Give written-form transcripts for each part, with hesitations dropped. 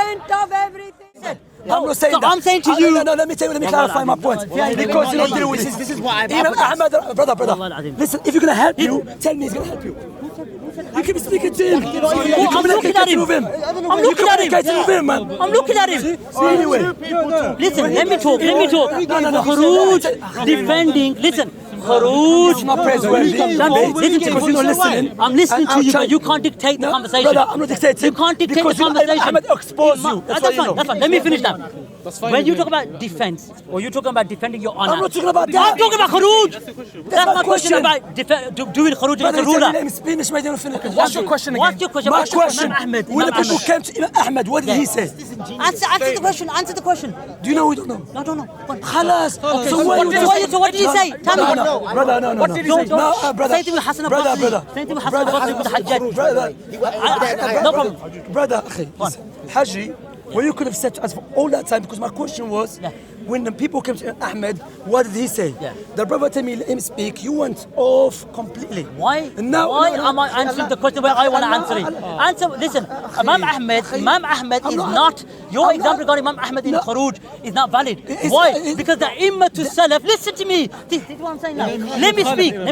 point of everything. I'm not saying so that. I'm saying to you. No, let me clarify my point. Because you don't deal with this is why Ahmed, brother. Listen, if you're gonna help you, tell me he's gonna help you. You keep speaking to him. I'm looking at him. I'm looking at him. I'm looking at him. Anyway, listen, let me talk. Kharooj defending. Listen, Kharooj. not praiseworthy. Listen to me. I'm listening to you, but you can't dictate the conversation. Brother, I'm not dictating. You can't dictate the conversation. Ahmed expose you. That's fine. Let me finish that. When you talk about defense, or you're talking about defending your honor, I'm not talking about that. I'm talking about Kharooj. That's my question about doing Kharooj against the ruler. What's your question again? What's your question? My question. Ahmed. When the people came to Imam Ahmed, what did he say? Answer the question. Do you know or don't know? No, I don't know. Khalas. Okay, so what did he say? Tell me. Brother, no. What did he say? No, brother. Same thing with Hassan al-Basri. Same thing with Hassan al-Basri with Hajji. No problem. Brother, Hajji, what you could have said to us for all that time, because my question was, when the people came to Ahmed, what did he say? The brother told me, let him speak. You went off completely. Why am I answering the question where I want to answer it? Listen, Imam Ahmed is not, your example regarding Imam Ahmed in Kharooj is not valid. Why? Because the Imam to Salaf, listen to me. This is what I'm saying now. Let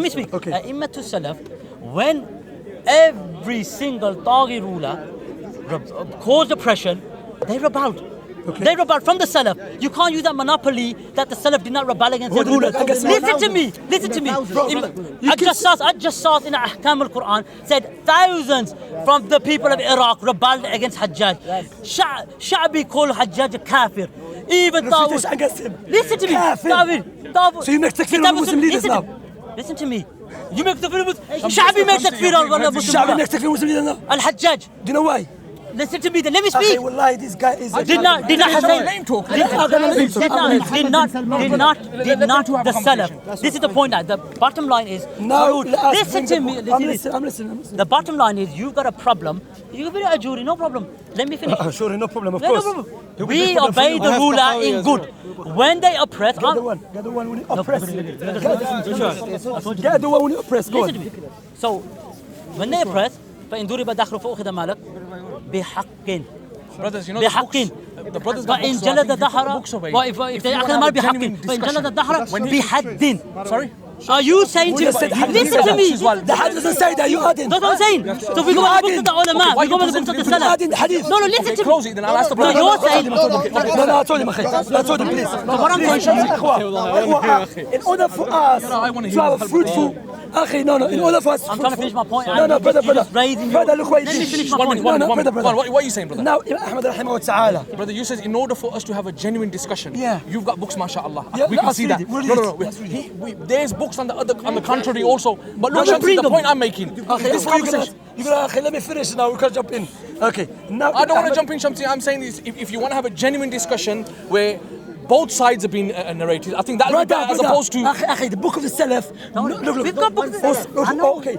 me speak. Okay. The Imam to Salaf, when every single Taghi ruler caused oppression, they rebelled. Okay. They rebelled from the Salaf. You can't use that monopoly that the Salaf did not rebel against the rulers. Listen to me. I just saw in Ahkam al-Quran said thousands from the people of Iraq rebelled against Hajjaj. Sha'bi called Hajjaj a kafir. Even Tawud. Listen to me. Tawud. So you make takfir on Muslim leaders now? Listen to me. You make takfir on Sha'bi makes takfir on Muslim leaders. Sha'bi makes takfir on Muslim leaders now? Al-Hajjaj. Do you know why? Listen to me, then let me speak. Wallahi, this guy is did not the Salaf. This is the point now. The bottom line is listen to me. I'm listening. The bottom line is you've got a problem. You can be a jury, no problem. Let me finish. Sure, no problem, of course. We obey the ruler in good. When they oppress, get the one when you oppress. Get the one when you oppress. Go on. So when they oppress, فإن ضرب دخل فأخذ مالك بحق. Brothers, you know the brothers got فإن جلد ظهر وإذا أخذ مال بحق فإن جلد ظهر بحد. Sorry? Are you saying to listen to me? The hadith doesn't say that, you adding. That's what I'm saying. So we go by the books of the ulama, we go by the books of the salaf. No, listen to me. Close it, then I'll ask the brother. No, you're saying. No, I told him, please. So what I'm saying, in order for us to have a fruitful, in order for us. I'm trying to finish my point. No, brother. Brother, look what let me finish my point. What are you saying, brother? Now, Ahmed rahimahullah ta'ala. Brother, you said in order for us to have a genuine discussion, you've got books, mashallah. Yeah, we can see that. No. There's books on the contrary also. But look, Shamsi, the point I'm making. This conversation. Let me finish now. We can jump in. Okay. Now I don't want to jump in, Shamsi. I'm saying this: if you want to have a genuine discussion where both sides have been narrated, I think that would be better as opposed to. the book of the Salaf. Look. We've got books of the Salaf. Okay.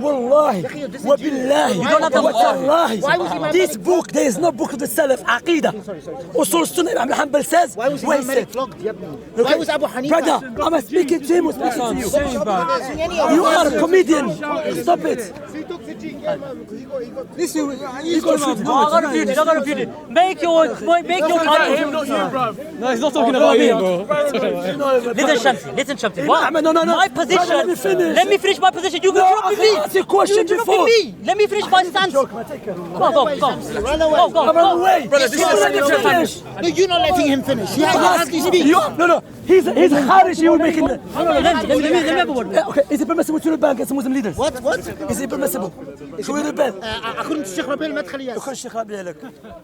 Wallahi. Wabillahi. This book, there is no book of the Salaf. Aqidah. Usul Sunnah, Ibn Hanbal says. Why was Imam Malik flogged? Why was Abu Hanifa? Brother, I'm speaking to him. You are a comedian. Stop it. Listen, I'm gonna refute it. Make your argument. No, he's not talking about you, bro. Listen, Shamsi. No. My position. Let me finish my position. You can drop me. Ask your question before. Let me finish my stance. Go. run away. Go. Brother, this is No, you're not letting him finish. He has to speak. No. He's Khariji. You're making it. Let me have a word. Okay, is it permissible to rebel against Muslim leaders? What? Is it permissible? Should we rebel? أخونا الشيخ ربيع المدخلي.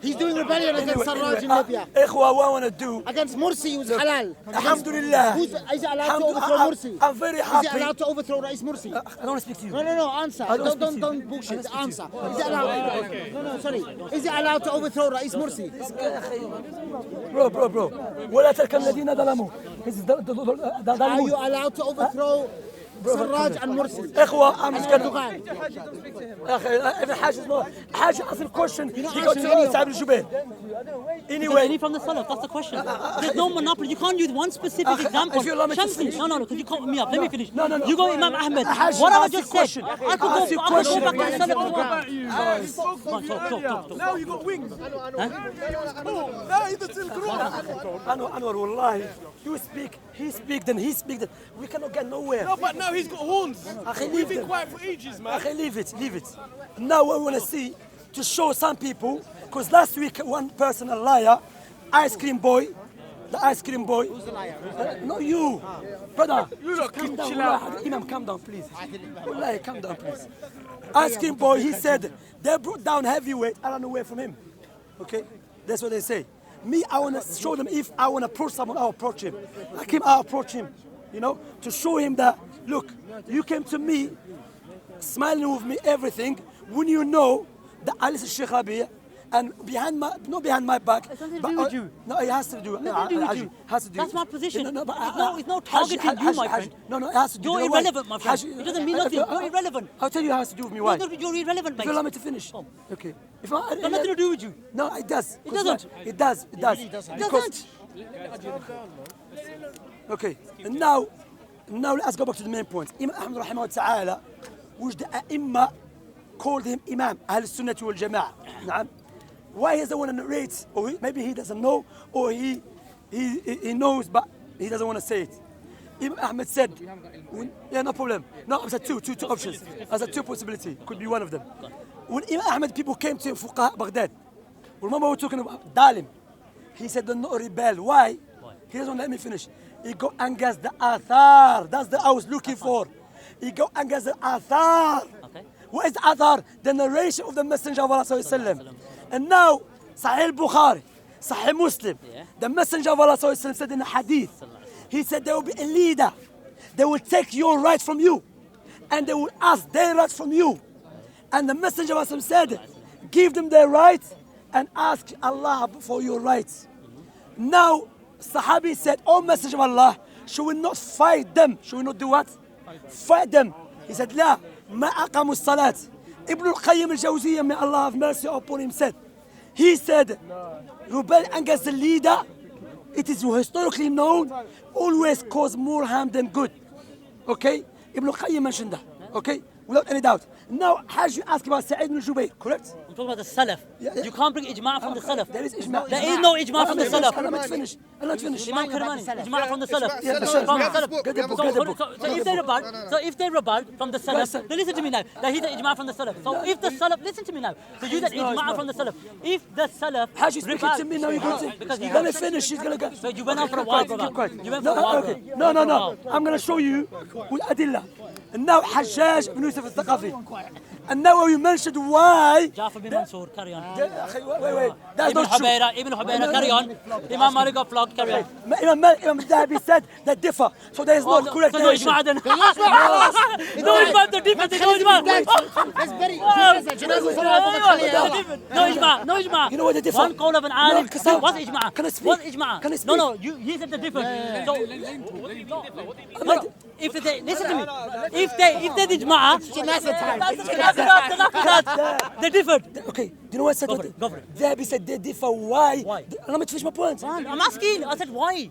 He's doing rebellion against Sarraj in Libya. إخوة, what I want to do? Against Morsi, who's halal. Alhamdulillah. Is it allowed to overthrow Morsi? I'm very happy. Is it allowed to overthrow Rais Morsi? I don't want to speak to you. No, answer. Don't bullshit. Answer. Is it allowed? No, sorry. Is it allowed to overthrow Rais Morsi? Bro. ولا ترك الذين ظلموا. Are you allowed to overthrow سراج المرسي. اخوه I'm just gonna اخي حاج حاج ask a question you go to سعد الجبيل Anyway, any from the Salaf, that's the question. There's no monopoly. You can't use one specific example. if you allow me to Shamsi, finish. no, because you caught me up. Let me finish. No. You go Imam Ahmed. Hajji, What I ask just you said, question. I could Ask you go back question. to the Salaf as well. Come on, Talk. Now you got wings. Now he's still growing. Anwar, wallahi, you speak, he speak, then he speak, then we cannot get nowhere. No, but now he's got horns. Akhi, We've leave been them. quiet for ages, man. Okay, leave it. Now what we want to see, to show some people, because last week one person, a liar, ice cream boy, the ice cream boy. Who's the liar? Not you. Brother, You lot calm down. chill out. Wallahi, Imam, calm down, please. Wallahi, calm down, please. Ice cream boy, he said, they brought down heavyweight, I ran away from him. Okay? That's what they say. Me, I want to show them if I want to approach someone, I'll approach him. Like him, I'll approach him. You know, to show him that, look, you came to me, smiling with me, everything, when you know that I listen to Sheikh Rabi, and not behind my back. It's nothing to do with you. No, it has to do. Nothing to do with Hajji, you. has to do. That's my position. But It's not targeting you, my friend. No, it has to do. You're You know why? irrelevant, my friend. Hajji, It doesn't mean nothing. You're irrelevant. I'll tell you how it has to do with me. Why? No, you're irrelevant, If mate. you allow me to finish. Oh. Okay. If It's got nothing to do with you. No, it does. It doesn't. It does. It does. It Because- doesn't. Okay. And now let's go back to the main point. Imam Ahmad rahimahullah ta'ala, which the A'imma called him Imam Ahl Sunnah wal Jama'ah. نعم. Why he doesn't want to narrate, or maybe he doesn't know, or he knows but he doesn't want to say it. Imam Ahmed said, yeah, no problem. No, I said two options. I said two possibilities. Could be one of them. When Imam Ahmed, people came to him, Fuqaha Baghdad. Remember we were talking about Dalim. He said, do not rebel. Why? He doesn't let me finish. He go against the Athar. That's the I was looking for. He go against the Athar. Okay. What is the Athar? The narration of the Messenger of Allah Sallallahu Alaihi Wasallam. And now, Sahih Bukhari, Sahih Muslim, the Messenger of Allah Sallallahu Alaihi Wasallam said in a hadith, he said there will be a leader. They will take your right from you. And they will ask their rights from you. And the Messenger of Allah said, give them their rights and ask Allah for your rights. Now, Sahabi said, oh Messenger of Allah, should we not fight them? Should we not do what? Fight them. He said, لا, ما أقاموا الصلاة. Ibn al-Qayyim al-Jawziyya, may Allah have mercy upon him, said, he said, rebel against the leader, it is historically known, always cause more harm than good. Okay? Ibn al-Qayyim mentioned that. Okay? Without any doubt. Now, Hajji asked about Sa'id ibn Jubayr, correct? I'm talking about the Salaf. Yeah. You can't bring ijma' from the Salaf. There is ijma'. There is no ijma' from the Salaf. I'm not finished. Imam Kirmani, ijma' from the Salaf. Yeah, the From the Salaf. Salaf. Get the book, So get the book. if they rebel from the Yes, sir. Salaf, then listen to me now. That he's the ijma' from the Salaf. So if the Salaf, listen to me now. So you that ijma' from the Salaf. If the Salaf Hajji speaking rebel, to me now, you're going to. because he Let me finish, she's going to go. So you went on for a while, brother. You went for a while, Okay. brother. No. I'm going to show you with Adilla. And now Hajjaj ibn Yusuf al-Thaqafi. And now you mentioned why. Jafar bin Mansour, carry on. Wait. That's Ibn not true. Hubayra, carry on. Imam Malik got flogged, carry on. Imam Dhabi said that differ. So there is no correct So no narration. ijma' then. No ijma' the difference. No ijma'. That's very جنازة صلاة No ijma', no ijma'. You know what the difference? One call of an alim. No, What's ijma'? Can I speak? What's ijma'? Can I speak? No, he said the difference. So, no, if they listen to me, if they ijma', they differed. Okay, do you know what I said? Go for it. Dhabi said they differ. Why? Why? Let me finish my point. I'm asking. I said why?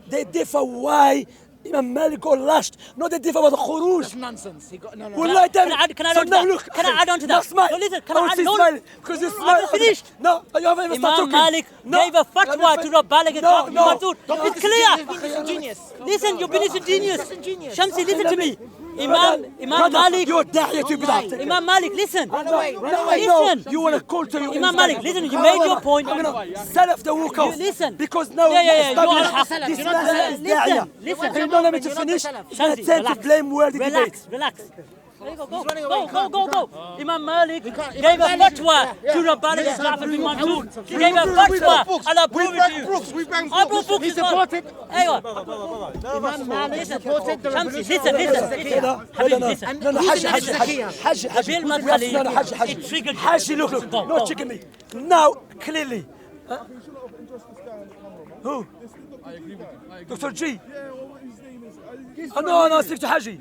They differ. Why? Imam Malik got lashed. No, they differ about the khuruj. nonsense. He got, no. Wallahi, Can I add on to that? Can I add on to that? Now smile. No, listen, can I I want add- to see no, smile because you smile. I haven't finished. No, you haven't even started Imam talking. Malik No. gave a fatwa to Rabbalik and No, Jafar bin Mansour. It's clear. Disingenuous. Listen, you've been disingenuous. Disingenuous. Shamsi, listen to me. Brother, Imam Malik. You're dahiya to bid'ah. Imam Malik, listen. away, run away. Listen. You want to call to you. Imam Malik, listen, you made your point. Salaf the walk off. You listen. Because now Yeah, you are established this You're not masala Salaf. is dahiya. Listen. And you don't let me to You're not finish. the Salaf. It's going to tend to Relax. blame worthy debate. Relax. There you go. running away. Go. Imam Malik gave can't- a Imam Malik- fatwa yeah. to Rabbalik and Jafar bin Mansour. He gave a We fatwa brought and I books. We prove it brought to you. books. We brought I brought books. books He as well. supported. Imam Malik supported the Shamsi, revolution. listen. Habib, listen. No, He's Hajji, an ex-Zakiya. Hajji. Bill We have to- Madkhali, no, Hajji. it triggered you. Hajji, look. Go, No go. chicken me. Now, clearly. Who? Dr. G. No, speak to Hajji.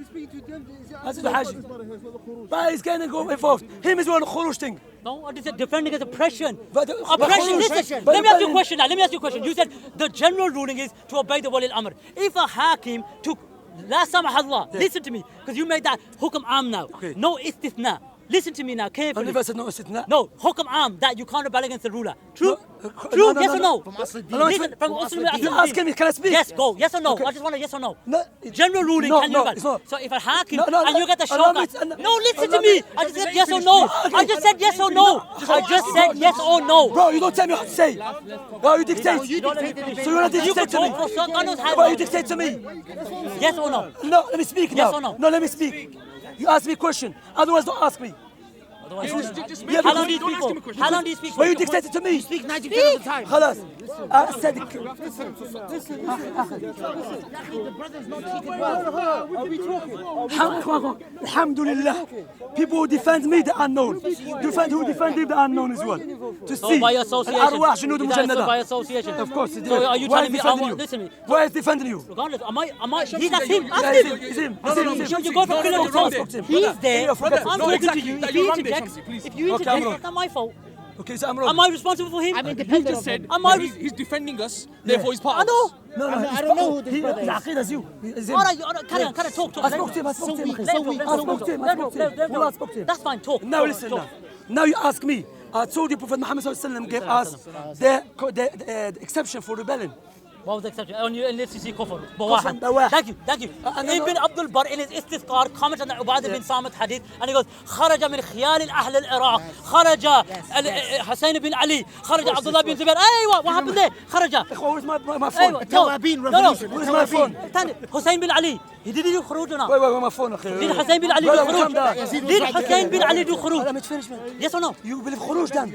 I speak to Hajji. But he's going to go involved. Him is one khuruj thing. No, I just defending as oppression. But Oppression, listen. but Let me ask you a but- question now. Let me ask you a question. You said the general ruling is to obey the wali al-amr. If a hakim took, la samah Allah, listen to me, because you made that hukm am now. Okay. No istithna. Listen to me now I carefully. never said no istithna. No, hukm am, that you can't rebel against the ruler. True? No, True, no, yes no, or no. no? From Asl No, Listen, from Muslim You asking me, can I speak? Yes, go. Yes or no? Okay. I just want a yes or no. No, General ruling, no, can no, you it's not. So if a hakim No, and you get the allow me shawkat. to- No, listen allow to me. me- I just said yes or no. I just said yes or no. I just said yes or no. Bro, you don't tell me what to say. No, you dictate. You don't let me finish. So you want to You dictate could to me? talk for God knows how Bro, you long. dictate to me. Yes or no? No, let me speak now. Yes or no? No, let me speak. You ask me a question. Otherwise, don't ask me. Just Yeah, How long do you don't speak ask him a for? question. How long do you speak But you for? dictated to me. Speak 90% of the time. خلاص. said The brother's not treated well. Alhamdulillah. People who defend me, the unknown. Who defended the unknown as well. To So see. by association. الأرواح جنود Is that مجندة. by association. Of course, it is. So are you Why telling is me? defending you? Listen to me. Why is defending you? Regardless, am I? He's Shamsi, that's him. you- Ask Yeah, him. it's him. You go for No, pillar no, to no, post. no, He's there. no, forget I'm it. No, talking exactly. to you. If You're he wrong there, interjects, Shamsi, please. if you Okay, interject, I'm wrong. that's not my fault. Okay, so I'm wrong. Am I responsible for him? I'm You independent just of said him. Am I he's defending us, therefore he's part I of know. us. No, I don't know who this brother is. العقيدة is you. It's him. All right, carry on, talk. I spoke to him. Let him talk, I let him spoke to him. talk. Wallah, I spoke to him. That's fine, talk. Now talk, listen talk. now. Now you ask me. I told you Prophet Muhammad ﷺ gave us the exception for rebellion. What was the exception? On you, let's see kufr. بواحد. Thank you. Ibn Abdul Bar in his istithqar comment on the Ubadah bin Samit hadith, and he goes, خرج من خيال الأهل العراق خرج حسين بن علي خرج عبد الله بن زبير. أيوة, what happened there? خرج. Where's my phone? أيوة, Tawabin revolution. Where's my phone? حسين بن علي. He didn't do خروج or not? Wait, my phone أخي. Did Hussein bin Ali do Brother, calm down. khuruj? Did Hussein bin Ali do Let khuruj? me finish, man. Yes or no? You believe خروج then?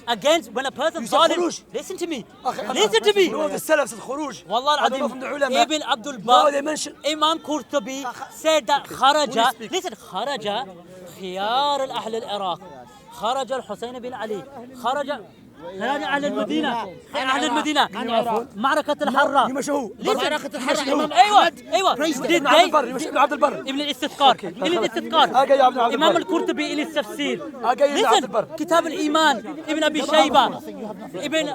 Against when a person You said zalim. khuruj. Listen to me. أخي, Listen to me. No, the Salaf said خروج. والله I don't know from the العظيم ulama. Ibn Abdul No, Bar they mention. Imam Qurtubi said that خرج. speak. Listen, خرج خيار الأهل العراق خرج الحسين بن علي خرج أهل المدينة أهل المدينة معركة الحرة يمشوا. معركة الحرة إمام أيوة Praise Did ابن عبد البر يمشي ابن عبد البر. ابن الاستذكار إلى الاستذكار أجا يا ابن عبد إمام البر. القرطبي إلى التفسير أجا يا ابن عبد Listen البر. كتاب الإيمان ابن أبي شيبة ابن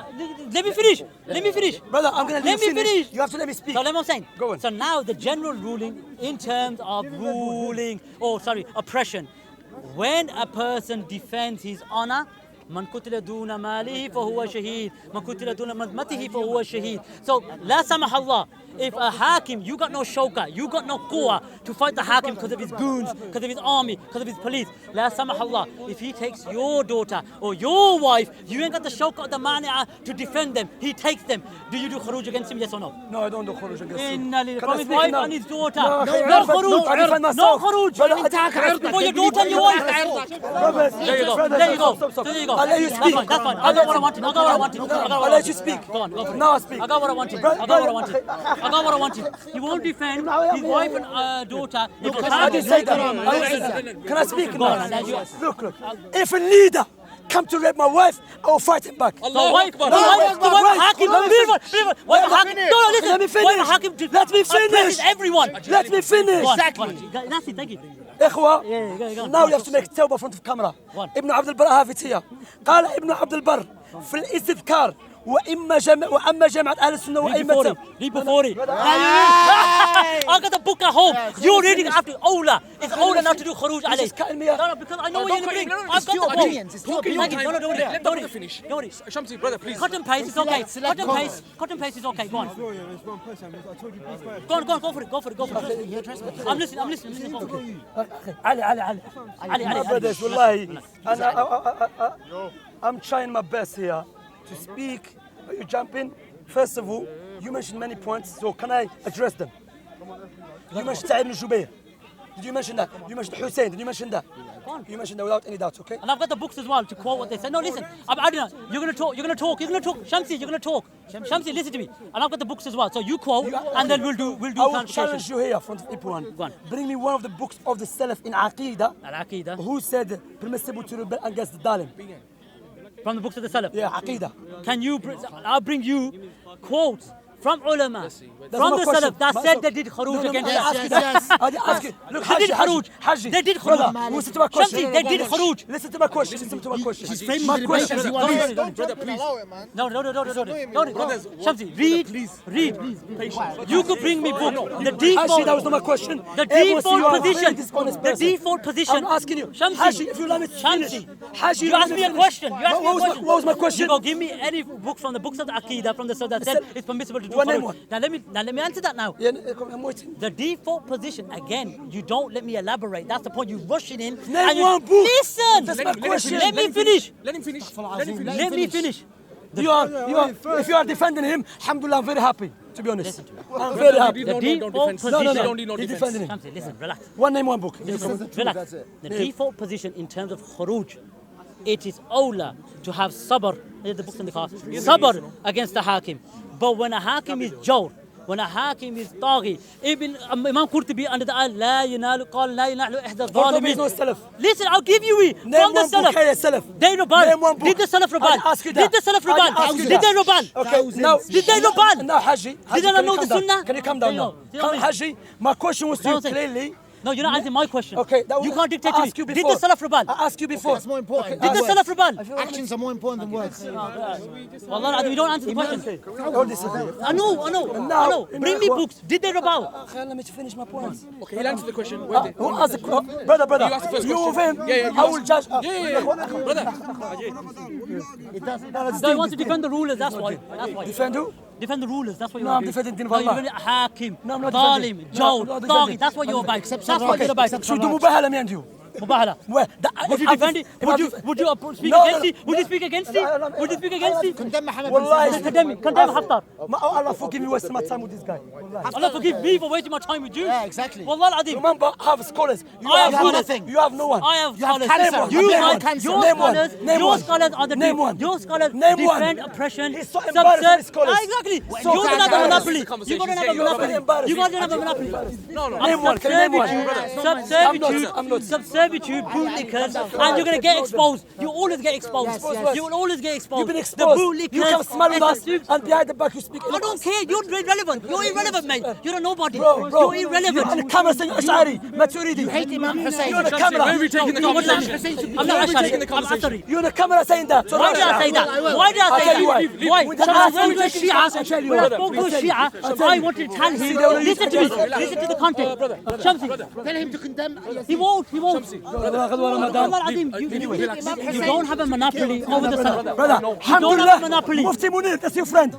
let me finish Brother, I'm gonna Let let you me finish. finish. You have to let me speak. So let me saying. Go on. So now the general ruling in terms of oppression. When a person defends his honor, من قتل دون ماله فهو شهيد من قتل دون مذمته فهو شهيد. So لا سمح الله, if a hakim, you got no shawka, you got no quwwah to fight the hakim because of his goons, because of his army, because of his police, لا سمح الله, if he takes your daughter or your wife, you ain't got the shawka or the mani'ah to defend them, he takes them, do you do khuruj against him, yes or no? No, I don't do خروج against you. Inna lillahi, Can I from his speak wife now? and his daughter. No, No khuruj. I defend No myself. khuruj. Brother, For your daughter and your wife. Brothers, There you go. brothers, There you go. stop. There you go. I'll let you speak. That's fine. I got what I wanted. I'll let you speak. Go on, go for it. Now I speak. I got what I wanted. He won't defend his wife and daughter. I didn't say that. Can I speak Go now? on, now you- Look. If a leader come to rape my wife, I will fight him back. The wife, Akbar. hakim, Let me beautiful. Wife hakim. No, listen. Let me finish. Wife hakim. Let me finish. oppresses everyone. Let me finish. Go on, That's it. Thank you. إخوة, go on. now you have to make التوبة in front of camera. One. ابن عبد البر have it here. قال ابن عبد البر في الاستذكار وأما جامعة أهل السنة وأئمة. Read before it. I got the book at home. You're reading after Ola. It's Ola not to do khuruj alayh. just cutting me off. No, because I know what you're going to bring. I've It's got your the book. opinions, it's your Thank you. No, don't Let the worry. brother finish. Don't worry. Shamsi, brother, please. Cut and paste is okay. Select Cut and paste is okay. Go on. Go on. Go for it. I'm listening. علي my brothers والله I'm trying my best here to speak. Are you jumping? First of all, you mentioned many points, so can I address them? You mentioned Sa'id ibn Jubayr. Did you mention that? You mentioned Hussein. Did you mention that? Go on. You mentioned that without any doubt, okay? And I've got the books as well to quote what they said. No, listen. I don't know. You're going to talk. Shamsi, you're going to talk. Shamsi, listen to me. And I've got the books as well. So you quote, and then we'll do I will clarification. challenge you here in front of everyone. Go on. Bring me one of the books of the Salaf in Aqidah Al-Aqidah. who said permissible to rebel against the Dalim. From the books of the Salaf. Yeah, Aqidah. I'll bring you quotes from ulama, That's from my the question. salaf that But said so- they did khuruj No, against I that. ask you that. I ask you. Look, They did khuruj. Hajji. They did Brother, khuruj. listen to my question. Shamsi, they did khuruj. Listen to my question. Listen to my question. He's framing My the debate question. as he No, wants. no, no, Don't Brother, fucking allow it, man. No. Brothers, Shamsi, read. You could bring me book. The Hajji, that was default. not my question. The Everyone see you are a default very position. dishonest The person. default position. I'm asking you. Shamsi. Hajji, if you let me finish. Shamsi. Hajji, You let asked me a finish. question. You asked me a What question. what was my question? You go give me any book from the books of the Aqidah from the Salaf that said it's permissible to do What name khuruj. one? Now let me answer that now. Yeah, I'm waiting. The default position, again, you don't let me elaborate. That's the point. You rush it in. Name and you, one book. Listen. That's my question. Let me finish. Let him finish. Let me finish. You are, if you are defending him, alhamdulillah, I'm very happy, to be honest. I'm very happy. The don't default defend. position. No, Don't need no He's defense. defending him. Shamsi, listen, relax. One name, one book. Relax. The default position in terms of khuruj, it is awla to have sabr. Here's the books in the car. Sabr against the hakim. But when a hakim is jawr, when a hakim is taghi, Imam Qurtubi under the ayah, لا ينال قال لا ينال إحدى Qurtubi is no الظالمين. salaf. Listen, I'll give you it. Name From the one book, salaf. hey, salaf. They Name one rebel. book. Did the salaf I rebel? ask you Did that. the salaf I rebel? ask you Did they that. rebel? Okay, now. Did they rebel? Now, Hajji. Did they not know the sunnah? Can you calm down now? They know. Hajji, my question was to you One second. clearly. No, you're not answering my question. Okay, You can't dictate I to me. asked you Did before. the salaf rebel? I asked you before. That's more important. Did the than salaf words. rebel? Actions are more important than words. Wallah, you don't answer the question. Hold this. I know. Bring me books. Did they rebel? Let me finish my points. Okay, he'll answer the question. Who asked the brother? You asked the first You question. of him. Yeah, you I will judge. Brother, They want to defend the rulers, that's why. Defend who? Defend the rulers, that's what you're No, I'm about. defending Din of No, you're Allah. defending Hakim, No, I'm not Zalim, defending. Jawr, No, I'm not Taghi, defending. that's what you're about. Except That's what you're about. Should do Mubahala, me and you. Mubahala. Where? Would you defend it? Would you speak No, against no. it? Would you speak against it? Would you speak against it? Condemn Muhammad. Wallahi. Condemn Haftar. Allah forgive me wasting my time with this guy. Wallahi. Allah forgive me for wasting my time with you. Yeah, exactly. Wallah al-Azim. Remember, I have scholars. You I have have nothing. You have no one. I have You have scholars. cancer. You Name have one. cancer. Name one. Name Your one. scholars are the Name people. one. Your scholars Name one. defend oppression. He's so embarrassed with his scholars. Exactly. So You don't have a can't- monopoly. This is You don't have a conversation. You're very monopoly. embarrassed. You don't have a monopoly. Name one. Can you name one? I'm not. Subservitude, bootlickers, and you're gonna get exposed. You always get exposed. yes. You will always get exposed. You've been The exposed. bootlickers. You come smell with us, and and behind the back you speak. I don't care. You're irrelevant. You're irrelevant, mate. You're a nobody. Bro. You're irrelevant. You're on the camera saying Ash'ari, Maturidi. You hate Imam Hussein. You're on the Shamsi, camera. where are we taking the No, I'm not. conversation? I'm not Where are we taking the Ash'ari. I'm conversation? Ash'ari. You're on the camera saying that. So Why did I say that? Why did I I'll say tell you why. that? Why? When When I I spoke to a tell you, I'll tell Shia, you when I why. spoke to a Shia, I wanted to tell him, don't listen to me, listen. listen to the content. Shamsi, Tell him to condemn. he won't. Allah Azim, you don't have a monopoly over the Salaf. Brother, You don't have a alhamdulillah, monopoly. Mufti Munir, that's your friend.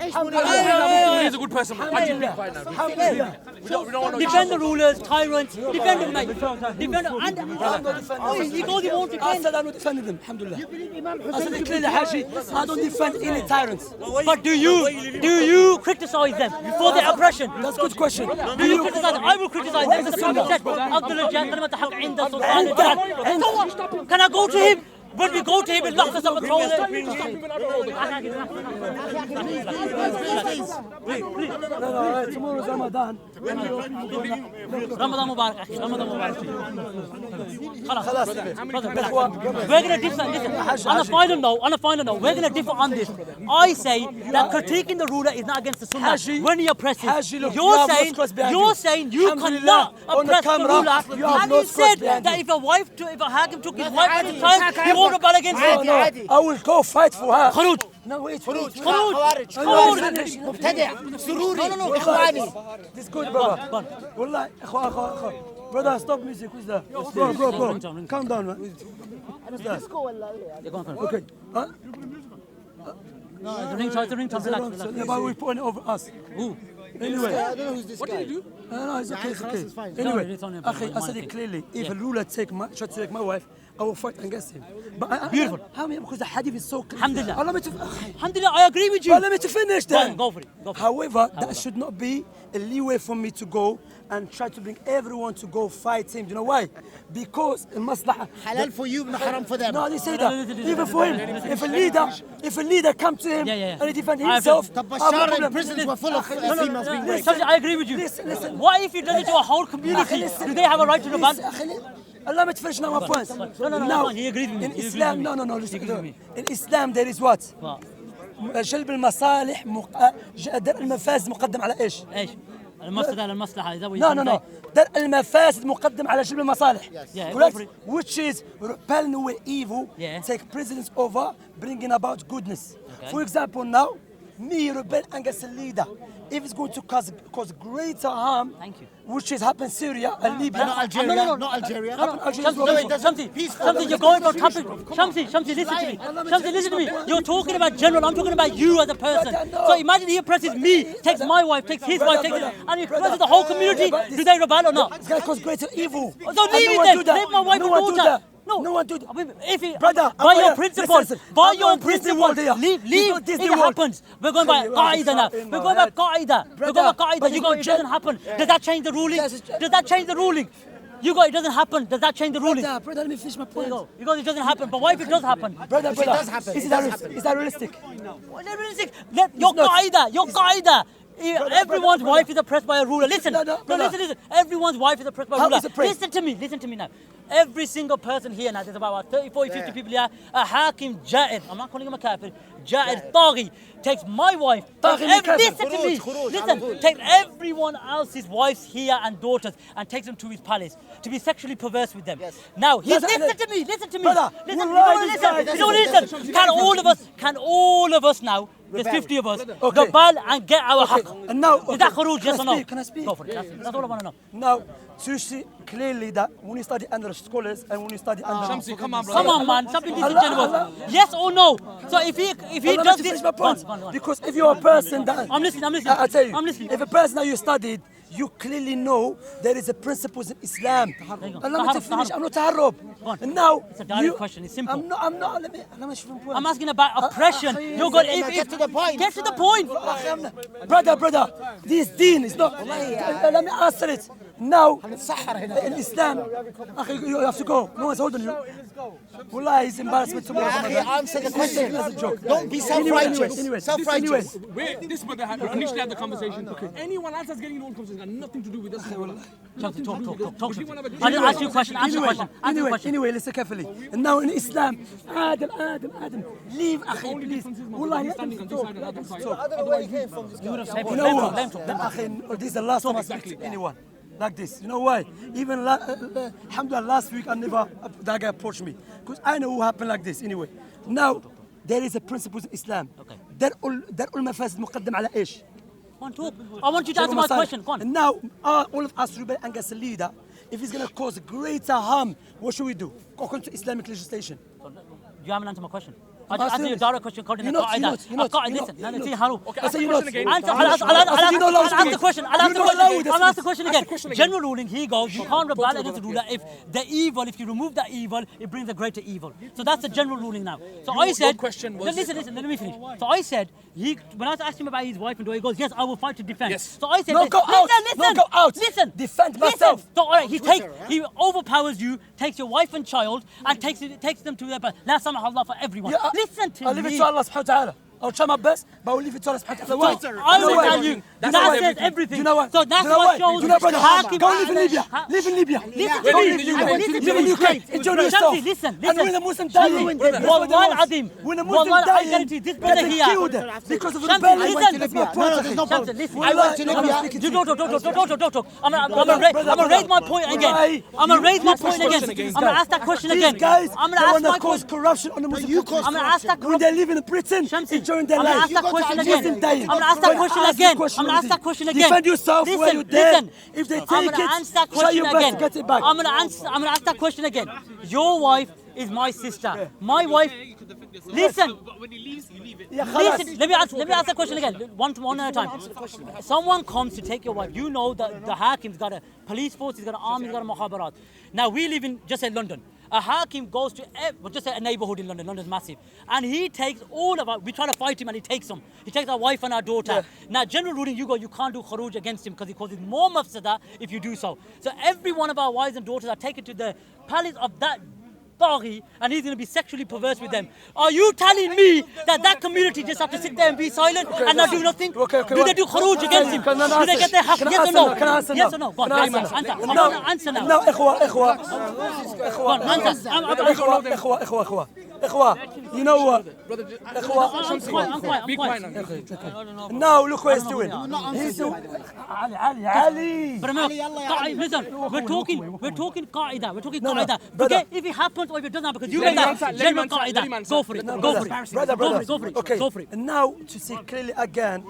He's a good person. Hajji, be quiet now. Alhamdulillah. We don't want no Defend the rulers, tyrants, defend them, mate. Defend them. And he goes, he won't I defend. said I'm not defending them, alhamdulillah. I said it clearly, Hajji, I don't defend any tyrants. But do you criticize them for their oppression? That's a good question. Do you criticize them? I will criticize them. The Prophet said, "Abdullah Jal kalimat haq inda sultan al-Quran." So what? Can I go to him? When we go to him, we'll knock us up and throw them. No, tomorrow's Ramadan. Ramadan Mubarak, akhi. Ramadan Mubarak. خلاص. We're gonna differ. Listen, on a final note, we're gonna differ on this. I say that critiquing the ruler is not against the sunnah Hajji, when he oppresses. Hajji, look, you have no scores behind You're you. saying you Alhamdulillah, cannot on the oppress the camera, ruler, you have and no he scores said behind that you. if a hakim took his wife at the time, he won't rebel against No, him. no, I will go fight for her. Khuruj. No, wait. Khuruj. مبتدع سروري No. إخواني. This is good, brother. Wallah, ikhwa. Brother, stop music. Who's that? Bro. Calm down, man. Who's that? Okay. Huh? No, it's a ringtone. Relax. Yeah, but we point it over us. Who? Anyway. I don't know who's this guy. No, it's okay, it's okay. It's fine. Anyway, No, it's only akhi, I one said thing. it clearly. If Yeah. a ruler tried to take my wife, I will fight against him. But Beautiful. How many? Because the hadith is so clear. Alhamdulillah. Allow me to. Alhamdulillah, I agree with you. Allow me to finish then. Go for it. However, that should not be a leeway for me to go and try to bring everyone to go fight him. Do you know why? Because maslaha. حلال for you, haram for them. No, I didn't say that. Even for him, if a leader come to him Yeah. and he defend I himself, The I have no Bashar problem. and prisons were full of females being raped. I agree with you. Listen. What if he does it to a whole community? Do they have a right to rebel? Allow me to finish now my points. No, Now, he agrees with me. in He agrees Islam, with me. no, listen. In Islam, there is what? What? جلب المصالح درء المفاسد مقدم على ايش؟ ايش؟ المفسدة على المصلحة. إذا No. درء المفاسد مقدم على جلب المصالح. Yeah, correct? Which is repelling away evil, Yeah. take precedence over bringing about goodness. Okay. For example, now, me rebel against a leader. If it's going to cause greater harm, Thank you. which is happened Syria and Libya. Not Algeria. No. Not Algeria. Shamsi, you're going for topic. Shamsi, listen to me. Shamsi, listen to me. You're talking about general. I'm talking about you as a person. So imagine he oppresses me, takes my wife, takes his wife, and he oppresses the whole community. Do they rebel or not? It's going to cause greater evil. So leave it then. Leave my wife and daughter. No one do that. If he, Brother, by your principle, listen. by I'm your not Disney principle, World here. leave. It's not Disney It World. happens. We're going by Qaeda now. We're going by Qaeda. We're going by Qaeda. but You it's go, not it doesn't happen. Does that change the ruling? Does that change the ruling? You go, it doesn't happen. Does that change the ruling? Brother, let me finish my point. You go, it doesn't happen. But what if it does happen? Brother, does happen. Is that realistic? Well, let me listen. Your Qaeda. Everyone's wife is oppressed by a ruler. Listen, No, listen. Everyone's wife is oppressed by a How ruler. is it oppressed? Listen to me now. Every single person here now, there's about 30, 40, 50 people here. A hakim ja'ir, I'm not calling him a kafir, ja'ir, taghi, takes my wife. Listen to me. Listen, takes everyone else's wives here and daughters and takes them to his palace to be sexually perverse with them. Now, listen to me. Brother, Listen. Can all of us now, there's 50 of us, rebel and get our haqq? And now, Is that khuruj, yes or no? Can I speak? Go for it. That's all I want to know. Now, so you see clearly that when you study under scholars and when you study under... Shamsi, come on, brother. Come on, man. Something disingenuous. Yes or no? So if he does this, my point. go on. Because if you're a person that... I'm listening. I tell you, I'm listening. if a person that you studied, you clearly know there is a principles in Islam. you go. And let me to finish. Taharrub. I'm not taharrub. on. And now... It's a direct question. It's simple. I'm not. Let me finish my point. I'm asking about oppression. You're going. Get to the point. Get to the point. Brother, this deen is not... Let me answer it. Now, in Islam, you have to go. No one's holding you. Wallah, it's embarrassment to me. Answer the question. That's a joke. Don't be self-righteous. Anyway. Self-righteous. This brother initially had the conversation. Anyone else that's getting involved in the conversation got nothing to do with this. Talk. I'll ask you a question. Answer the question. Anyway, listen carefully. And now in Islam, Adam, leave akhi, please. Wallah, let him talk. I don't know where you came from. You know what? This is the last time I speak to anyone like this. You know why? Even alhamdulillah, last week that guy approached me because I know what happened like this. Anyway, now there is a principle in Islam. درء المفاسد مقدم على ايش؟ Talk. I want you to answer my question. Go on. And now all of us rebel against a leader. If he's going to cause greater harm, what should we do? According to Islamic legislation. You haven't answered my question. I just asked you a direct question according to Qaeda. Listen, Okay, I say you not. I'll ask the question. I'll ask the question again. General ruling, here goes, you can't rebel against the ruler if the evil, if you remove that evil, it brings a greater evil. So that's the general ruling now. So I said, listen, let me finish. So I said, when I asked him about his wife and daughter, he goes, yes, I will fight to defend. Yes. So I said, No, go out. Listen. Defend myself. So all right, he overpowers you, takes your wife and child, and takes them to their. La samah Allah for everyone. Listen to me. I'll leave it to Allah subhanahu wa ta'ala. I'll try my best, but I'll leave it to Allah subhanahu wa ta'ala. I will tell you, that says everything. You know what? So that's what shows Go live in Libya. Live in Libya. Listen to me. Live in Ukraine. Enjoy yourself. Listen. And when a Muslim dies, Wallahi al-Azim. when a Muslim dies, This brother here. killed because of Shamsi, rebellion. listen. That's my point. Shamsi, listen. I went to Libya. Don't. I'm gonna raise my point again. I'm gonna raise my point again. I'm gonna ask that question again. These guys, I'm they gonna ask want to my cause question. corruption on the Muslim people. I'm gonna ask that When they live in Britain, Shamsi, enjoying their I'm gonna life. ask that question again. Muslim dying. I'm gonna ask that question again. I'm gonna ask that question again. Defend yourself where you dare. If they I'm take gonna it, answer that try question your best again. to get it back. I'm gonna ask that question again. Your wife is my sister. My wife. Listen. Listen. Let me ask that question again. One at a time. Someone comes to take your wife. You know that the Hakim's got a police force. He's got an army. He's got a mukhabarat. Now we live in just say London. A Hakim goes to just say a neighborhood in London. London's massive, and he takes all of our. We try to fight him, and he takes them. He takes our wife and our daughter. Yeah. Now, general ruling, you can't do khuruj against him because he causes more mafsada if you do so. So every one of our wives and daughters are taken to the palace of that Taghi, and he's going to be sexually perverse with them. Are you telling me that community just have to sit there and be silent and not do nothing? Do they do khuruj against him? Do they get their haq? Yes or no? Yes or no? Go on, answer now. No, إخوة. Go on, answer. إخوة. إخوة, you know what? Brother, إخوة, be quiet now. now look what he's doing. He's doing. Ali. But listen, we're talking qaida. We're talking qaida. brother. Okay, if it happens or if it doesn't happen, because you Let made him that answer, let him general answer, let him qaida. answer. Go for it. Go for it. Brother. Go for it. Okay. Go for it. And now to see clearly again,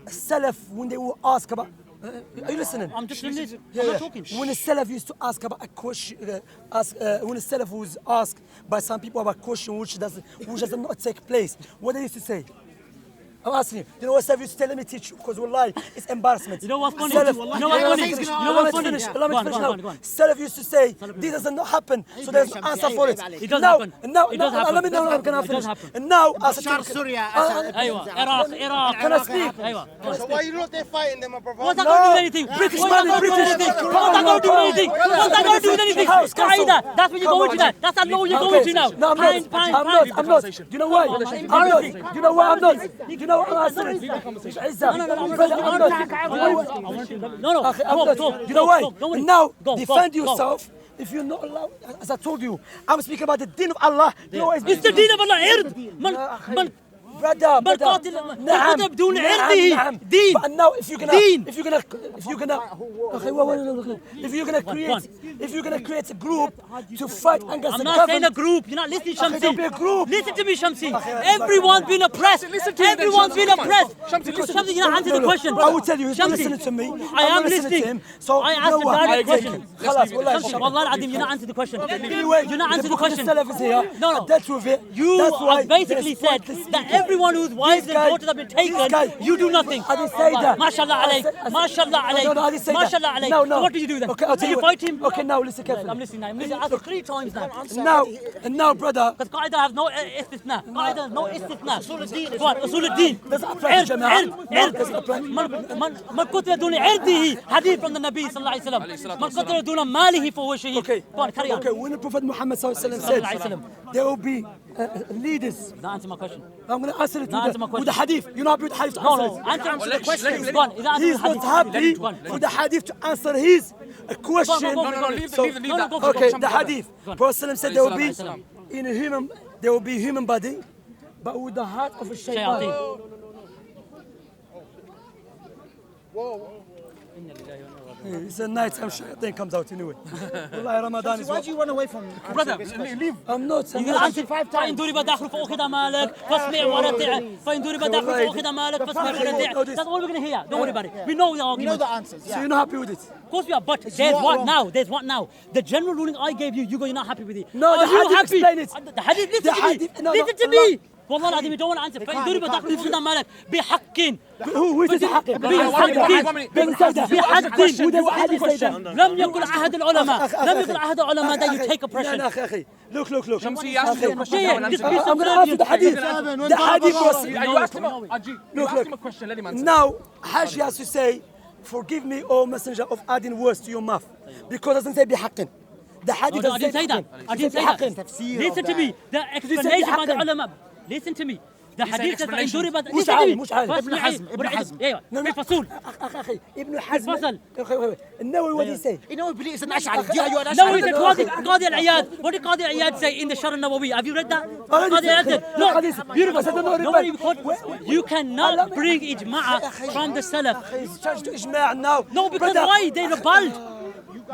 Salaf when they will ask about. Are you listening? I'm just listening. Yeah, I'm yeah. not talking. When the Salaf used to ask about a question, when the Salaf was asked by some people about a question which does not take place, what they used to say? I'm asking you. You know what Salaf used to say? Let me teach you, because wallahi, it's embarrassment. You know what's funny? Salaf, You know what's funny? Let me You know what's funny? finish. Yeah. Let me Go on, finish go now. on, go on. Salaf used to say, this does not happen, so there's no answer for it. It does Now, happen. now, It does happen. let me know. I'm gonna It does finish. happen. And now, as a Bashar Turk- Syria, Iraq. Can I speak? So why you not there fighting them, brother? What's that going to do with anything? British What's that money, going to do with British. anything? What's that going to do with anything? What's that going to do with anything? House, council. Qaida. That's what you're going to now. That's the law you're going to now. No, I'm not. Do you know why? I'm not. Do you know why I'm not? Do you know what I'm asking? No. You know why? Go. Now, Go. defend yourself. If you're not allowed, as I told you, I'm speaking about the deen of Allah. You know what It's the deen of Allah. Ird. brother. بل قاتل القتل بدون عرضه دين. But now if you're gonna create a group to fight against I'm the not saying a government. group. You're not listening, Don't be a Shamsi. group. Listen to me, Shamsi. Everyone's been oppressed. Everyone's been oppressed. Shamsi, you're not answering the question. I will tell you, he's not Shamsi, listening to me. I am not listening. to him. So I you asked know the what? direct question. خلاص والله Shamsi, Wallah al-Azim, you're not answering the question. Anyway, You're not answering the question. Salaf is here. No. I dealt with it. You That's why basically there's said pointless that speaking. everyone whose wives and daughters have been taken, you do nothing. I didn't say that. MashaAllah alayk. MashaAllah alayk. No, I didn't say MashaAllah that. alayk. No. So what do you do then? Okay, I'll Do tell you you. fight him? Okay, now listen carefully. I'm listening now. I'm listening. I asked 3 times now. Now, brother. Because Qaida has no istithna. Qaida has no istithna. Go on, Usul al-Din. Does it apply to Jama'ah? Does it apply? من قتل دون عرضه حديث from the Nabi sallallahu alayhi wa sallam. من قتل دون ماله فهو شهيد. Okay. Go on, carry on. Okay, when the Prophet Muhammad said there will be leaders. Don't answer my question. I'm going to answer it No, answer my with the hadith. You're not happy with the hadith to No. answer Answer it. the question. Go on. He's not happy with the hadith to answer his question. Go. Leave No, that. go. Okay, Go. the hadith. Prophet said there will be there will be human body, but with the heart of a shaytan. Shayateen. It's a night time shaytan comes out anyway. Wallahi, Ramadan is Why do you run away from Brother, answering leave. I'm not. You're gonna answer 5 times. فإن ضرب داخل فأخذ مالك فاسمع ورتع. فإن ضرب داخل فأخذ مالك فاسمع ورتع. That's all we're gonna hear. Don't worry about it. We know the We know argument. the answers. So you're not happy with it? Of course we are, but there's what now? There's what now? The general ruling I gave you, you're not happy with it. No, Are the you hadith happy? explain it. The hadith, listen The to me. hadith- no, Listen to Allah. me. والله العظيم you don't want to answer. فإن ضرب داخل فأخذ مالك بحق. Who is it? بحق. Who does hadith say that? لم يكن عهد العلماء. لم يكن عهد العلماء that you take oppression. أخي. Look. Shamsi, you asked him a question. Yeah, Come and just answer. be I'm going to answer the hadith. The hadith was... You asked him a question. Let him answer. Now, Hajji has to say, forgive me, O messenger of adding words to your mouth. Because it doesn't say بحق. The hadith No, I didn't say that. I didn't say that. Listen to me. The explanation by the ulama. Listen to me. The hadith says فإن ضرب مش عالم. ابن حزم. ايوه في الفصول. أخي ابن حزم. الفصل. النووي what did he say? You know, it's an Ash'ari. You're an No, Ash'ari. it's Qadi al-Iyad. What did Qadi al-Iyad say in the Shar al-Nawawi? Have you read that? I Qadi al-Iyad said, look, beautiful. Nobody You cannot bring ijma' from the Salaf. He's charged to Ijma' now. No, because Brother. why? They rebelled.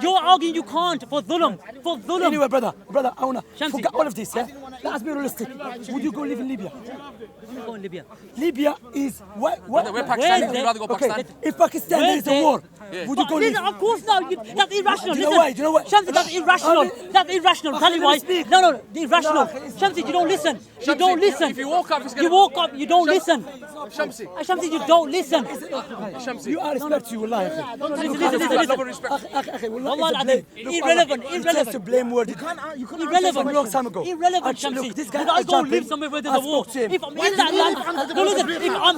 You're arguing you can't for dhulm. For dhulm. Anyway, brother, I wanna Shamsi. forget all of this, yeah? Let's be realistic. Would you go live in Libya? Go in Libya. Libya is what? We're Pakistan. We'd rather go Okay, Pakistan. if Pakistan there is a war, would you go live? Of course not. That's irrational. Do you know why? Do you know why? Shamsi, that's irrational. That's irrational. Tell you why. speak. No, irrational. No, Shamsi, you don't listen. You Shamsi, don't listen. if you woke up, it's You woke up, you don't listen. Shamsi. Shamsi, you don't listen. Shamsi. You are respect you, wallahi. Listen. Wallah al-Azim. Irrelevant. Just a blame word. Irrelevant. A long time ago. Irrelevant, Look, Shamsi. this guy Would I go jumping. live somewhere where there's I a war? spoke to him. If I'm in that land, no, listen. If I'm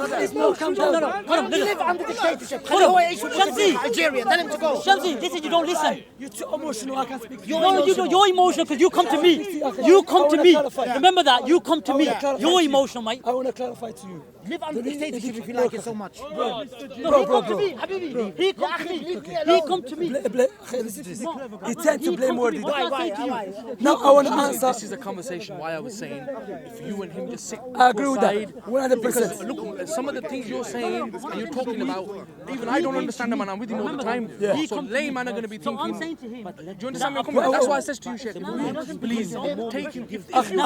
You live under dictatorship. Hold on. Shamsi. Algeria. Tell him to go. Shamsi, listen, you don't listen. You're too emotional. I can't speak to you. No, you're emotional because you come to me. You come to me. Remember that. You come to me. You're emotional, mate. I want to clarify to you. Live under dictatorship if you like it so much. No, he come to me, Habibi. He come to me. He come to me. listen to this. He tend to blame Wardi. Why? Now I want to answer. This is a conversation why I was saying if you and him just sit I agree with that. aside, 100%. because look, some of the things you're saying and you're talking about, even I don't understand them and I'm with him all the time. Yeah. So layman are going to be thinking. So I'm saying to him, Do you understand my comment? That's why I said to you, Sheikh, please take him. If you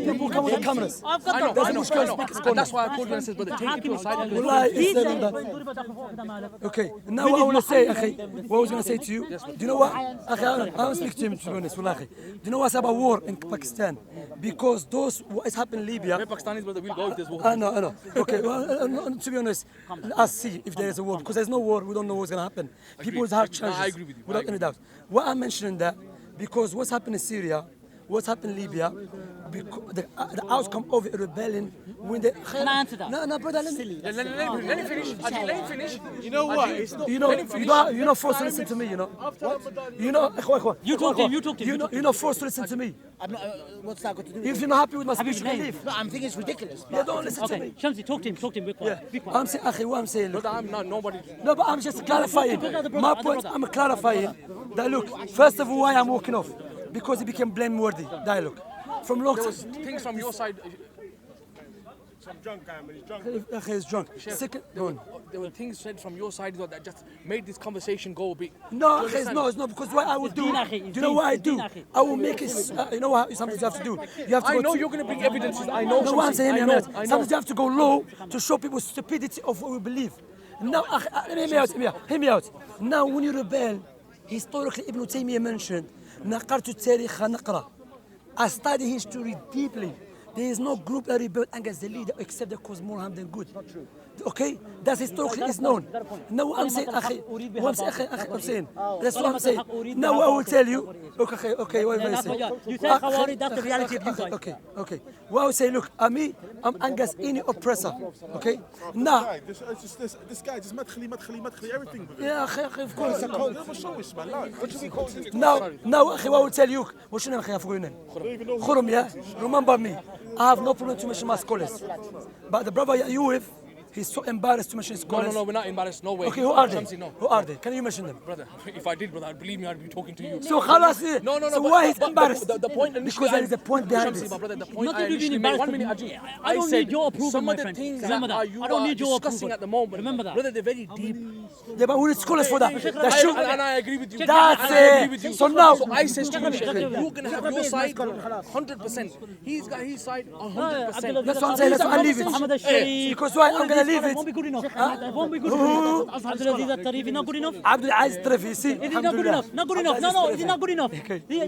People come with the cameras. I've got I know, the I know, I know. And that's why I called you and said, brother, take it to a side. Wallahi, He it's said, telling that. Okay, now what I want to say, akhi, what I was going to say to you, do you know what? Akhi, I don't speak to him, to be honest, wallahi. Do you know what's about war in Pakistan? Because what is happening in Libya. We're Pakistanis, brother, we'll go if there's war. I know. Okay, well, to be honest, let's see if there is a war. Because there's no war, we don't know what's going to happen. People's heart changes. I agree with you. Without any doubt. What I'm mentioning that, because what's happened in Syria, what's happened in Libya, because the outcome of a rebellion when they... Can I answer that? No, brother, let me Let him finish. You know what? It's not. you're not forced to listen to me, you know. What? You know, You talk to him. You're not forced to listen to me. I'm not, what's that got to do with If it? you're not happy with my speech, you you can named? leave. No, I'm thinking it's ridiculous. Yeah, don't listen to Okay, me. Shamsi, talk to him. Be quiet. Yeah. Be quiet. I'm saying, akhi, what I'm saying, look. Brother, I'm not nobody. No, but I'm just clarifying. brother, My other point, brother. I'm clarifying that look, first of all, why I'm walking off? Because it became blameworthy dialogue. From long There time. was things from your side. Some drunk guy, man. He's drunk. Akhi is drunk. Second, go on. There were things said from your side that just made this conversation go a bit. No, Do you it's not, because what I would do, deen, akhi, do it's you know deen, what I it's deen, do? akhi. I will make it, you know what, sometimes you have to do. You have to I go know to- you're going to bring evidences. I know. No, what I'm Shamsi. saying, I know. sometimes you have to go low to show people stupidity of what we believe. Now, hear me out. Now, when you rebel, historically, Ibn Taymiyyah mentioned, نقرت التاريخ نقرأ. I study history deeply. There is no group that rebelled against the leader except that caused more harm than good. Not true. Okay? That's historically is known. Now what I'm saying, akhi, I'm saying, that's what I'm saying. Now I will tell you. Okay, what That's I what say? you say, Khawarij, that's the reality of you guys. Okay. What I will say, look, I'm against any oppressor. Okay? Now, This guy just madkhali, everything. yeah, akhi, of course. Never show us, man. What should we call him? Now, akhi, what I will tell you, what's your name, akhi? I forgot your name. Khurum, yeah? Remember me. I have no problem to mention my scholars. But the brother you with, he's so embarrassed to mention his scholars. No, we're not embarrassed. No way. Okay, who are they? Shamsi, no. Who are they? Can you mention them? Brother, if I did, brother, believe me, I'd be talking to you. So khalas, No. So but- why he's but embarrassed? The point initially, Because there is a point behind Shamsi, this. my brother, the point Nothing I to be initially made. 1 embarrassed. minute, Hajji. I don't said need your approval, some my of the friend. things Remember that that. you I don't are need your discussing approval. at the moment, Remember that. brother, they're very deep. Yeah, but we need scholars for that. That should. And I agree with you. That's And I agree it. with you. So now- So I says to you, Sheikh, you're going to have your side 100%. He's got his side 100%. That's what I'm saying. That's why I leave Muhammad it. al-Sharif. Because why? I'm gonna leave It won't it. be good enough. It won't be good enough. Abdul Aziz al-Tarif is not good enough. Abdul Aziz Trafi, see? It is not good enough. Not good enough. No, it is not good enough. Okay. Yeah,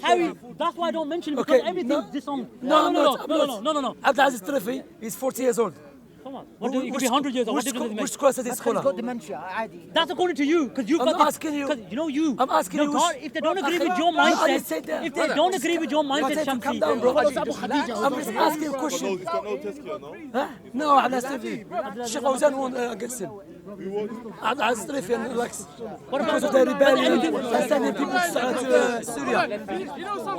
Harry, that's why I don't mention it, because Okay. everything's disowned. No. No. Abdul Aziz Trafi is 40 years old. Come on. What do you could be 100 years old. What difference does it Which make? scholar says he's He's scholar? got dementia, عادي. That's according to you, because you've I'm got not this- asking you. 'cause you know you. I'm asking No, you. God, if they don't agree with your No, I didn't say mindset, that. if they don't agree with your mindset, Calm Shamsi. down, bro. What's Abu Khadija? I'm just asking a question. He's got no tazkiyah, no? Huh? No, Abdul Aziz Trafi. Sheikh Fawzan won against him. Abdul Aziz Trafi and Alex. Because of the rebellion and sending people to Syria.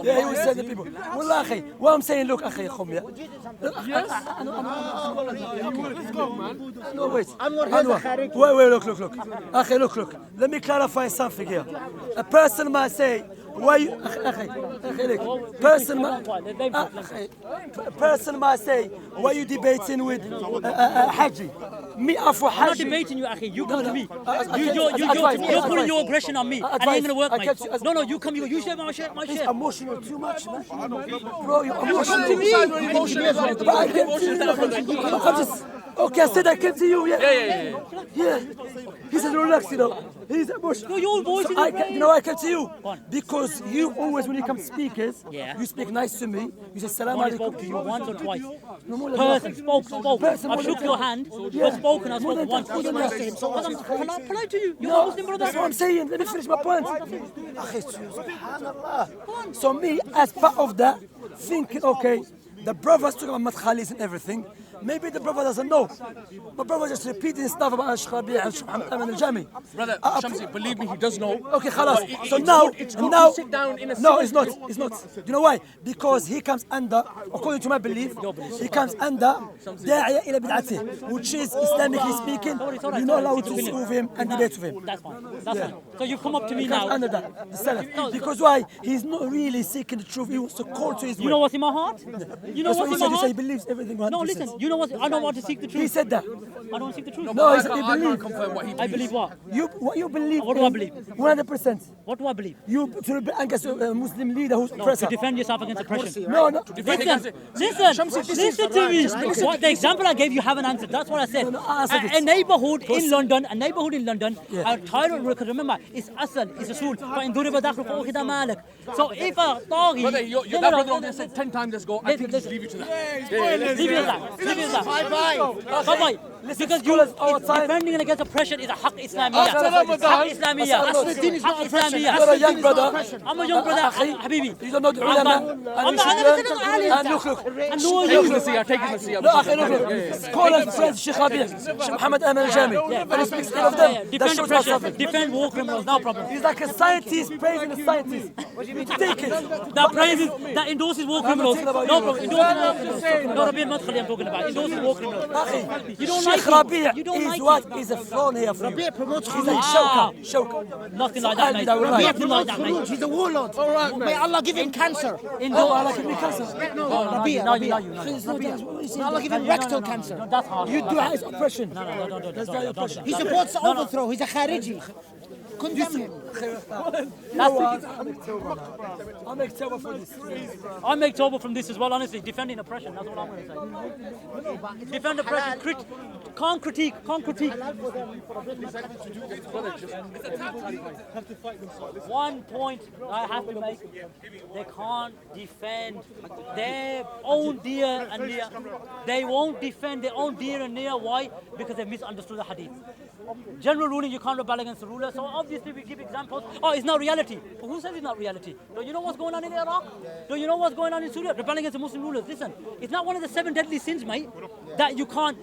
Yeah, he was sending people. Wallah, akhi, what I'm saying, look, akhi, khum, yeah? Let's go, man. No, wait. Anwar, Wait, look. Akhi, look. Let me clarify something here. A person might say, why you... Akhi, person might say, why you debating with Hajji? Me, Afu I'm not Hajji. debating you, Akhi. You come to me. You're You're putting your aggression on me, and it ain't gonna work, mate. Advice. No, you come. You share my share. He's emotional too much, man. Bro, you're emotional to me. But I came to you. I'm just... Okay, I said I came to you, yeah? Yeah. He said relax, you know. He's emotional. Your voice is You know why I came to you? Because you always, when you come to speakers, Yeah. you speak nice to me. You say salam I only spoke to alaikum. you once or twice. No more than Person that. spoke. Person I've more shook than your that. hand. Yeah. You've spoken. I More than spoke once. that. More than that. Because I'm polite to you. You're No, a Muslim brother. that's what I'm saying. Let me finish my point. Akhi, subhanallah. So me, as part of that, thinking, okay, the brothers talk about madkhalis and everything. Maybe the brother doesn't know. My brother just repeating stuff about Sheikh Rabi' and Sheikh Muhammad Amin al-Jami. Brother, Shamsi, believe me, he does know. Okay, khalas. But So it's now, good to sit down in a no, civil it's not. space. It's not. Do you know why? Because he comes under, according to my belief, he comes under داعية إلى بدعته, which is Islamically speaking, you're not allowed to sue him and debate with him. That's fine. That's fine. So you've come up to me He comes now. under that, the Salaf. Because why? He's not really seeking the truth. He wants to call to his You know what's in my heart? You know That's what what's he in my said. He said he heart? believes everything 100%. No, listen. You know what? I don't want to seek the truth. He said that. I don't want to seek the truth. No, I he said he can't believes. confirm what he I believes. believe what? What you believe? What do I believe? 100%. What do I believe? You to rebel against a Muslim leader who's To oppressor. defend yourself against oppression. No, no. Listen to me. What the example I gave you haven't answered. That's what I said. No, answer A this. neighborhood in London, a tyrant, because remember, it's asal, it's a soul. فإن ضرب داخل فأخذ مالك. So if a doggy, Brother, that brother on there said 10 times let's go. I think just leave it to that. leave it at that. Bye-bye. Because you defending against oppression is a haq Islamiyya. Haq Islamiyya. You're a young brother. I'm a young brother, حبيبي. You don't know the ulama. And look. Take the seat, take the seat. No, أخي, look. Call us friends Sheikh Rabi', Sheikh Muhammad Amin al-Jami. And he speaks ill of them. That Defend shows oppression. something. Defend war criminals, no problem. He's like a scientist praising a scientist. Take it. That praises, that endorses war criminals. No problem. Endorses war criminals. No, Rabi' al-Madkhali I'm talking about. Endorses war criminals. You don't like Sheikh Rabi' it. You don't is like what it. is a throne here for you. Rabi' promotes He's like Shawka. Nothing like that, mate. Rabi' Nothing like that, mate. He's a warlord. May Allah give him cancer. Oh, I like it because Rabi'. May Allah give him rectal cancer. No, that's harsh. you do his oppression. That's very oppression. He supports overthrow. He's a Khariji. Condemn him. I'll make tawbah for this. I make tawbah from this as well, honestly. Defending oppression, that's what I'm going to say. Defend oppression. Can't critique. One point I have to make, they can't defend their own dear and near. They won't defend their own dear and near. Why? Because they've misunderstood the hadith. General ruling, you can't rebel against the ruler. So obviously we give examples. Oh, it's not reality. But who says it's not reality? Do you know what's going on in Iraq? Do you know what's going on in Syria? Rebelling against the Muslim rulers. Listen, it's not one of the 7 deadly sins, mate, that you can't.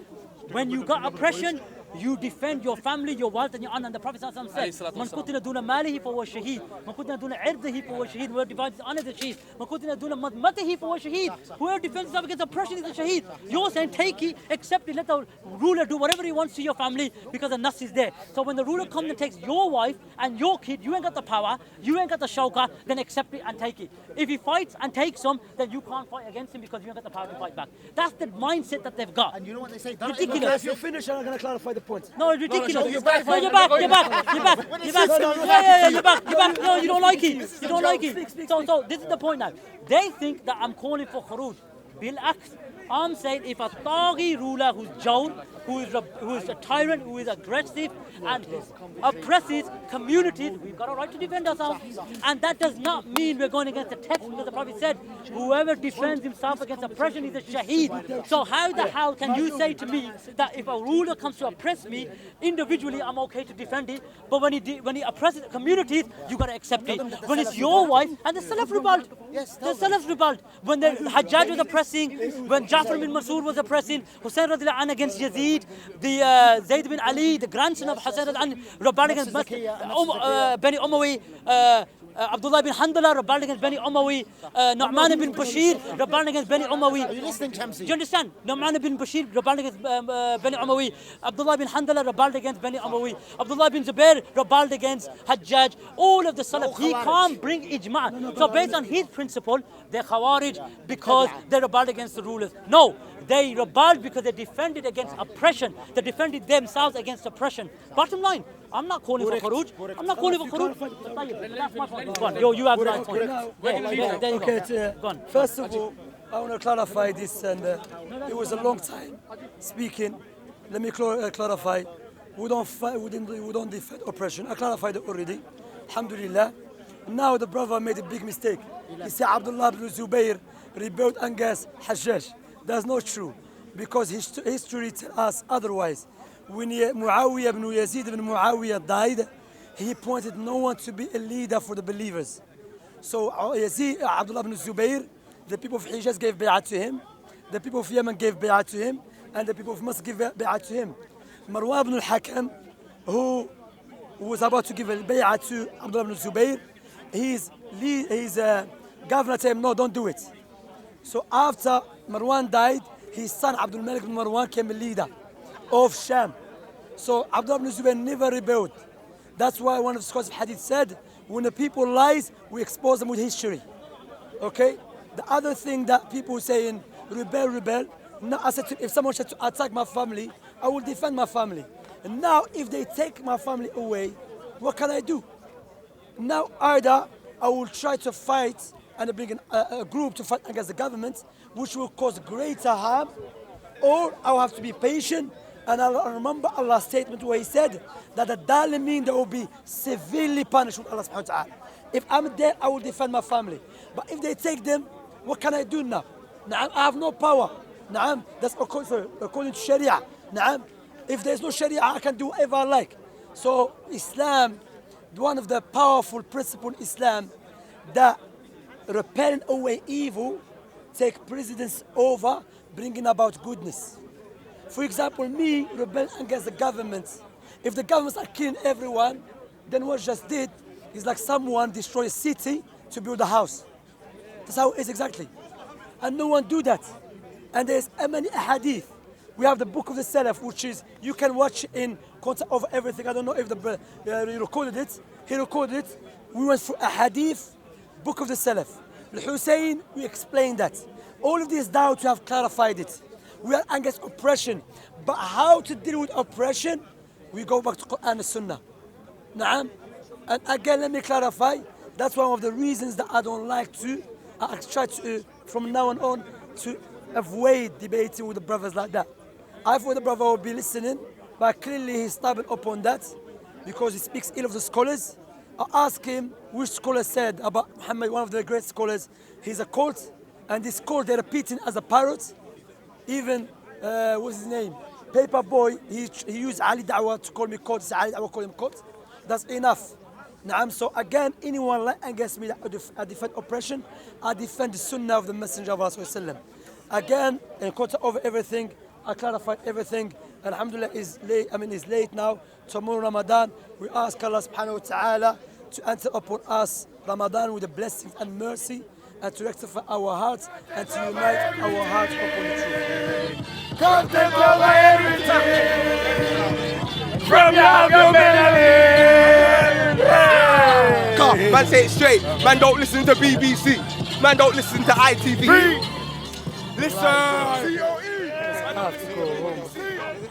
When you got oppression, you defend your family, your wealth, and your honor. And the Prophet said, "Man qutila duna malihi fahuwa shaheed. Man qutila duna irdihi fahuwa shaheed. Whoever divides his honor is a shaheed. Man qutila duna madmatihi fahuwa shaheed. Whoever defends himself against oppression is a shaheed." You're saying, take it, accept it, let the ruler do whatever he wants to your family because the nas is there. So when the ruler comes and takes your wife and your kid, you ain't got the power, you ain't got the shawka, then accept it and take it. If he fights and takes some, then you can't fight against him because you ain't got the power to fight back. That's the mindset that they've got. And you know what they say? Ridiculous. If you finish, I'm going to clarify the point. No, it's ridiculous. you're back. No, you're back. You're back. Yeah, you're back. No, you don't like it. You don't like it. So this is the point now. They think that I'm calling for khuruj. Bil-aks. I'm saying if a Taghi ruler who's Jawn, who is a tyrant, who is aggressive and oppresses communities, we've got a right to defend ourselves. And that does not mean we're going against the text, because the Prophet said, whoever defends himself against oppression is a shaheed. So how the hell can you say to me that if a ruler comes to oppress me, individually I'm okay to defend it, but when he oppresses communities, you got to accept it. When it's your wife, and the Salaf rebelled. The Salaf rebelled. When the Hajjaj was oppressing, when Ja'far bin Mansur was oppressing, Hussein radiallahu anh against Yazid, the Zayd bin Ali, the grandson of Hussein radiallahu anh, rebelled against Bani Umayyi, Abdullah bin Handala rebelled against Bani Umayyi, Nu'man bin Bashir rebelled against Bani Umayyi. Are you listening, Shamsi? Do you understand? Nu'man bin Bashir rebelled against Bani Umayyi. Abdullah bin Handala rebelled against Bani Umayyi. Abdullah bin Zubair rebelled against Hajjaj. All of the Salaf. He can't bring ijma'. So based on his principle, they're Khawarij because they rebelled against the rulers. No, they rebelled because they defended against oppression. They defended themselves against oppression. Bottom line, I'm not calling for khuruj. I'm not calling for khuruj. That's my point. Go on. Yo, you have the right point. There you go. Go on. First of all, I want to clarify this, and it was a long time speaking. Let me clarify. We don't defend oppression. I clarified it already. Alhamdulillah. Now the brother made a big mistake. He said Abdullah ibn Zubayr rebelled against Hajjaj. That's not true, because history tells us otherwise. When Muawiyah ibn Yazid ibn Muawiyah died, he appointed no one to be a leader for the believers. So Abdullah ibn Zubayr, the people of Hijaz gave bay'ah to him, the people of Yemen gave bay'ah to him, and the people must give bay'ah to him. Marwan ibn al-Hakam, who was about to give a bay'ah to Abdullah ibn Zubayr, his governor told him, no, don't do it. So after Marwan died, his son Abdul Malik ibn Marwan came a leader of Sham. So Abdullah ibn Zubayr never rebelled. That's why one of the scholars of Hadith said, when the people lies, we expose them with history. Okay? The other thing that people saying, rebel. Now I said, if someone should attack my family, I will defend my family. And now if they take my family away, what can I do? Now either I will try to fight and bring a group to fight against the government, which will cause greater harm, or I'll have to be patient. And I'll remember Allah's statement where He said that the Dalimin, they will be severely punished with Allah subhanahu wa ta'ala. If I'm there, I will defend my family. But if they take them, what can I do now? I have no power. That's according to Sharia. If there's no Sharia, I can do whatever I like. So Islam, one of the powerful principles in Islam, that repelling away evil, take precedence over bringing about goodness. For example, me rebelling against the government. If the governments are killing everyone, then what just did is like someone destroy a city to build a house. That's how it is exactly. And no one do that. And there's many hadith. We have the book of the Salaf, which is, you can watch in contact of everything. I don't know if he recorded it. He recorded it. We went through a hadith, book of the Salaf. Al-Hussein, we explained that. All of these doubts, we have clarified it. We are against oppression. But how to deal with oppression? We go back to Quran and Sunnah. Naam. And again, let me clarify. That's one of the reasons that I don't like to, I try to, from now on, to avoid debating with the brothers like that. I thought the brother would be listening, but clearly he's stubborn upon that because he speaks ill of the scholars. I asked him which scholar said about Muhammad, one of the great scholars, he's a cult, and this cult they're repeating as a parrot. Even, what's his name? Paperboy, he used Ali Dawah to call me cult, so Ali Dawah call him cult. That's enough. So again, anyone like against me, I defend oppression, I defend the sunnah of the Messenger of Allah. Again, in contact over everything, I clarified everything. Alhamdulillah, it's late now. Tomorrow Ramadan, we ask Allah subhanahu wa ta'ala to enter upon us Ramadan with the blessings and mercy, and to rectify our hearts and to unite our hearts upon the truth. Come take over everything from your melody. Man, say it straight. Man, don't listen to BBC. Man, don't listen to ITV. Listen.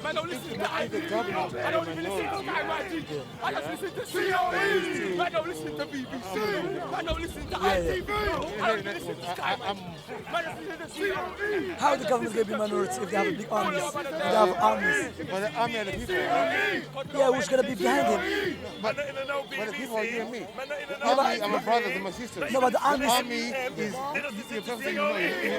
Man, don't listen to ITV. I don't even listen to Hajji. I just listen to COE. Man, don't listen to BBC. Man, don't listen to ITV. I don't listen to Sky. Man, listen to COE. How the government going to be minority if they have a big armies? If they have armies? But the army are the people. Yeah, who's going to be behind him? But the people are you and me. The army are my brothers and my sisters. No, but the armies... The army is...